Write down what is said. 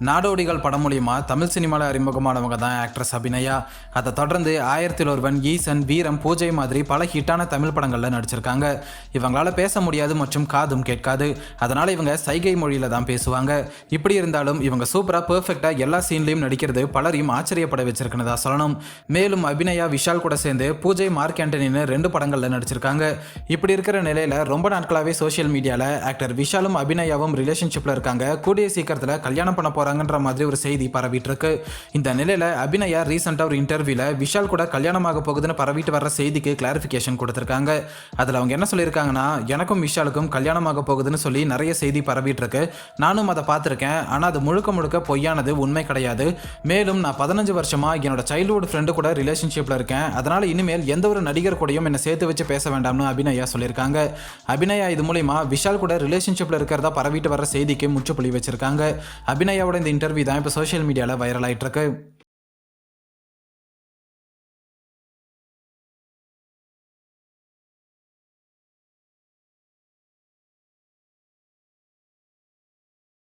நாடோடிகள் படம் மூலியமா தமிழ் சினிமாவில் அறிமுகமானவங்க தான் ஆக்ட்ரஸ் அபிநயா. அதை தொடர்ந்து 1001, ஈசன், வீரம், பூஜை மாதிரி பல ஹிட்டான தமிழ் படங்களில் நடிச்சிருக்காங்க. இவங்களால பேச முடியாது மற்றும் காதும் கேட்காது, அதனால இவங்க சைகை மொழியில தான் பேசுவாங்க. இப்படி இருந்தாலும் இவங்க சூப்பரா பெர்ஃபெக்டா எல்லா சீன்லையும் நடிக்கிறது பலரையும் ஆச்சரியப்பட வச்சிருக்குன்னு தான் சொல்லணும். மேலும் அபிநயா விஷால் கூட சேர்ந்து பூஜை, மார்க் ஆண்டனின்னு 2 படங்களில் நடிச்சிருக்காங்க. இப்படி இருக்கிற நிலையில ரொம்ப நாட்களாகவே சோஷியல் மீடியாவில் ஆக்டர் விஷாலும் அபிநயாவும் ரிலேஷன்ஷிப்ல இருக்காங்க, கூடிய சீக்கிரத்தில் கல்யாணம் பண்ண போறாங்கன்ற மாதிரி ஒரு செய்தி பரவிட்டு இருக்கு. இந்த நிலையில அபிநயா ரீசெண்டா ஒரு இன்டர்வியூல விஷால் கூட கல்யாணமாக போகுதுன்னு பரவிட்டு வர்ற செய்திக்கு கிளாரிஃபிகேஷன் கொடுத்திருக்காங்க. அதுல அவங்க என்ன சொல்லியிருக்காங்கன்னா, எனக்கும் விஷாலுக்கும் கல்யாணமாக போகுதுன்னு சொல்லி நிறைய செய்தி பரவிட்டு இருக்கு. நானும் அதை பார்த்திருக்கேன். ஆனா அது முழுக்க முழுக்க பொய்யானது, உண்மை கிடையாது. மேலும் நான் 15 வருஷமா என்னோட சைல்ட்ஹுட் ஃப்ரெண்டு கூட ரிலேஷன்ஷிப்ல இருக்கேன். அதனால இனிமேல் எந்த ஒரு நடிகர் கூடயும் என்னை சேர்த்து வச்சு பேச வேண்டாம்னு அபிநயா சொல்லியிருக்காங்க. அபிநயா இது மூலமா விஷால் கூட ரிலேஷன்ஷிப்ல இருக்கிறதா பரவிட்டு வர்ற செய்திக்கு முற்றுப்புள்ளி வச்சிருக்காங்க. அபிநயாவோட இந்த இன்டர்வியூ தான் இப்போ சோஷியல் மீடியாவில் வைரல் ஆகிட்டு இருக்கு.